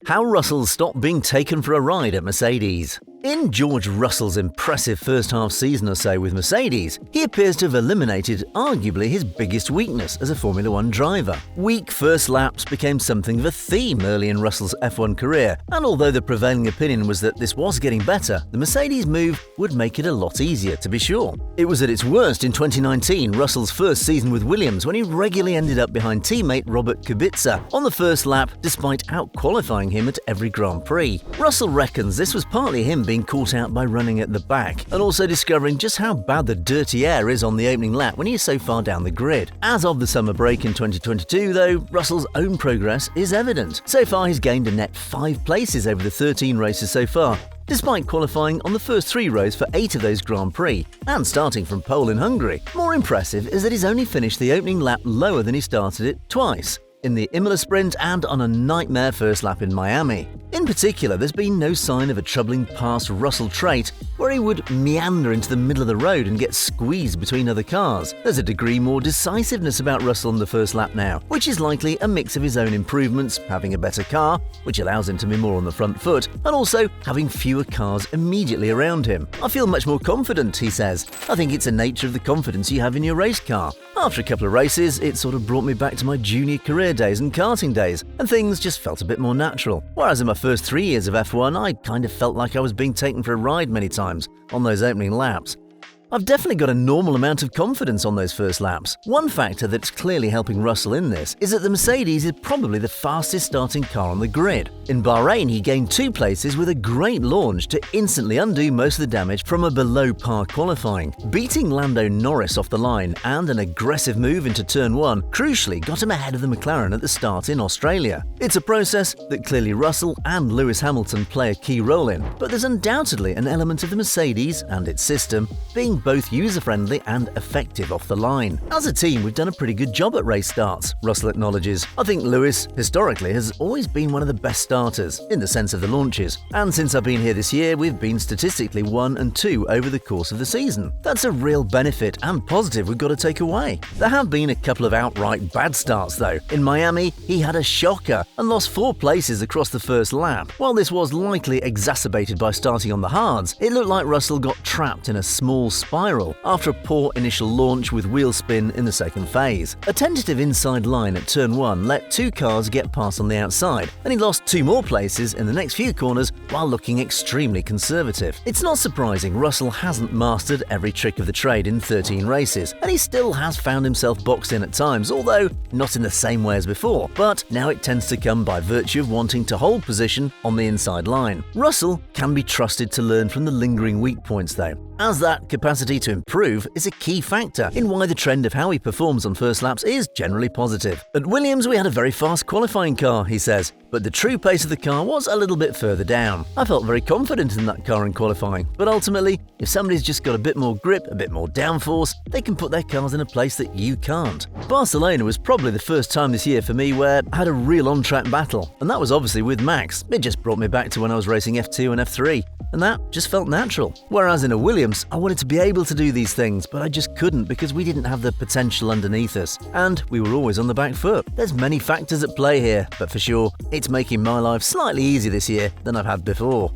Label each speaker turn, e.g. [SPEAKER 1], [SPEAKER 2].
[SPEAKER 1] How Russell stopped being taken for a ride at Mercedes. In George Russell's impressive first-half season or so with Mercedes, he appears to have eliminated arguably his biggest weakness as a Formula One driver. Weak first laps became something of a theme early in Russell's F1 career, and although the prevailing opinion was that this was getting better, the Mercedes move would make it a lot easier, to be sure. It was at its worst in 2019, Russell's first season with Williams, when he regularly ended up behind teammate Robert Kubica on the first lap despite out-qualifying him at every Grand Prix. Russell reckons this was partly him being caught out by running at the back, and also discovering just how bad the dirty air is on the opening lap when he is so far down the grid. As of the summer break in 2022, though, Russell's own progress is evident. So far, he's gained a net 5 places over the 13 races so far, despite qualifying on the first 3 rows for 8 of those Grand Prix, and starting from pole in Hungary. More impressive is that he's only finished the opening lap lower than he started it twice, in the Imola Sprint and on a nightmare first lap in Miami. In particular, there's been no sign of a troubling past Russell trait where he would meander into the middle of the road and get squeezed between other cars. There's a degree more decisiveness about Russell on the first lap now, which is likely a mix of his own improvements, having a better car, which allows him to be more on the front foot, and also having fewer cars immediately around him. I feel much more confident, he says. I think it's the nature of the confidence you have in your race car. After a couple of races, it sort of brought me back to my junior career days and karting days, and things just felt a bit more natural. Whereas in my first 3 years of F1, I kind of felt like I was being taken for a ride many times on those opening laps. I've definitely got a normal amount of confidence on those first laps. One factor that's clearly helping Russell in this is that the Mercedes is probably the fastest starting car on the grid. In Bahrain, he gained 2 places with a great launch to instantly undo most of the damage from a below-par qualifying. Beating Lando Norris off the line and an aggressive move into Turn 1 crucially got him ahead of the McLaren at the start in Australia. It's a process that clearly Russell and Lewis Hamilton play a key role in, but there's undoubtedly an element of the Mercedes and its system being both user-friendly and effective off the line. As a team, we've done a pretty good job at race starts, Russell acknowledges. I think Lewis, historically, has always been one of the best starters, in the sense of the launches. And since I've been here this year, we've been statistically 1 and 2 over the course of the season. That's a real benefit and positive we've got to take away. There have been a couple of outright bad starts, though. In Miami, he had a shocker and lost 4 places across the first lap. While this was likely exacerbated by starting on the hards, it looked like Russell got trapped in a small spiral after a poor initial launch with wheel spin in the second phase. A tentative inside line at Turn 1 let 2 cars get past on the outside, and he lost 2 more places in the next few corners while looking extremely conservative. It's not surprising Russell hasn't mastered every trick of the trade in 13 races, and he still has found himself boxed in at times, although not in the same way as before, but now it tends to come by virtue of wanting to hold position on the inside line. Russell can be trusted to learn from the lingering weak points though, as that capacity to improve is a key factor in why the trend of how he performs on first laps is generally positive. At Williams, we had a very fast qualifying car, he says, but the true pace of the car was a little bit further down. I felt very confident in that car in qualifying, but ultimately, if somebody's just got a bit more grip, a bit more downforce, they can put their cars in a place that you can't. Barcelona was probably the first time this year for me where I had a real on-track battle, and that was obviously with Max. It just brought me back to when I was racing F2 and F3, and that just felt natural. Whereas in a Williams, I wanted to be able to do these things, but I just couldn't because we didn't have the potential underneath us, and we were always on the back foot. There's many factors at play here, but for sure, it's making my life slightly easier this year than I've had before.